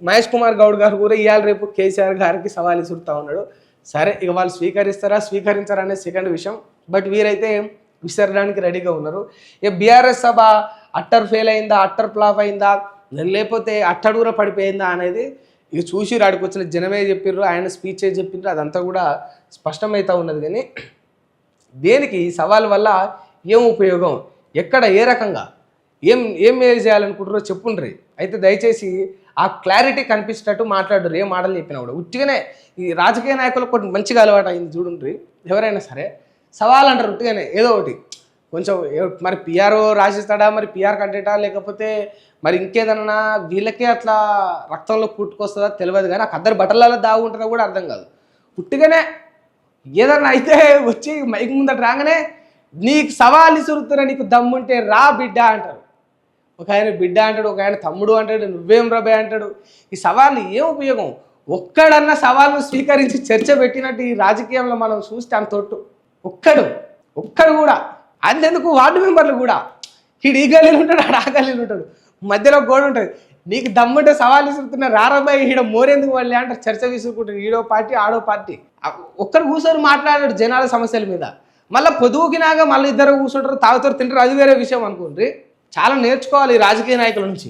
మహేష్ కుమార్ గౌడ్ గారు కూడా ఇవాళ రేపు కేసీఆర్ గారికి సవాల్ ఇసురుతా ఉన్నాడు. సరే ఇక వాళ్ళు స్వీకరిస్తారా స్వీకరించారా అనే సెకండ్ విషయం. బట్ వీరైతే విసరడానికి రెడీగా ఉన్నారు. ఇక బీఆర్ఎస్ సభ అట్టర్ ఫెయిల్ అయిందా, అట్టర్ ఫ్లాప్ అయిందా, లేకపోతే అట్టడుగున పడిపోయిందా అనేది ఇక చూసి రాడికి వచ్చిన జనమే చెప్పిర్రు, ఆయన స్పీచ్ చెప్పిండ్రు, అదంతా కూడా స్పష్టమవుతూ ఉన్నది. కానీ దేనికి సవాల్ వల్ల ఏం ఉపయోగం, ఎక్కడ ఏ రకంగా ఏం ఏం చేయాలనుకుంటారో చెప్పుండ్రి. అయితే దయచేసి ఆ క్లారిటీ కనిపించేటట్టు మాట్లాడరు. ఏ మాటలు చెప్పినా కూడా ఉట్టిగానే ఈ రాజకీయ నాయకులకు కొన్ని మంచిగా అలవాటు అయింది చూడండి. ఎవరైనా సరే సవాల్ అంటారు ఉట్టిగానే ఏదో ఒకటి కొంచెం. మరి పిఆర్ రాసిస్తాడా, మరి పిఆర్ కంటెంటా, లేకపోతే మరి ఇంకేదన్నా వీళ్ళకే అట్లా రక్తంలో పుట్టుకొస్తుందా తెలియదు. కానీ ఆ కద్దరు బట్టలలో దాగుంటుందో కూడా అర్థం కాదు. ఉట్టిగానే ఏదన్నా అయితే వచ్చి మైక్ ముందట రాగానే నీకు సవాల్ ఇసురుతున్నా, నీకు దమ్ముంటే రా బిడ్డ అంటారు. ఒక ఆయన బిడ్డ అంటాడు, ఒక ఆయన తమ్ముడు అంటాడు, నువ్వేం రబే అంటాడు. ఈ సవాళ్ళు ఏం ఉపయోగం? ఒక్కడన్నా సవాళ్ళను స్వీకరించి చర్చ పెట్టినట్టు ఈ రాజకీయంలో మనం చూస్తే అంత తొట్టు ఒక్కడు కూడా. అంతెందుకు వార్డు మెంబర్లు కూడా ఈడు ఈ గల్లీలు ఉంటాడు, ఆడు ఆ గల్లీలు ఉంటాడు, మధ్యలో గోడ ఉంటుంది. నీకు దమ్ముంటే సవాల్ ఇసురుతున్నా రారాబాయి ఈడ మోరేందుకు వాళ్ళే అంటారు. చర్చ విసురుకుంటారు, ఈడో పార్టీ ఆడో పార్టీ. ఒక్కడు కూర్చొని మాట్లాడాడు జనాల సమస్యల మీద. మళ్ళీ పొదువుకినాగా మళ్ళీ ఇద్దరు కూర్చుంటారు, తాగుతారు, తింటారు, అది వేరే విషయం అనుకోండి. చాలా నేర్చుకోవాలి ఈ రాజకీయ నాయకుల నుంచి.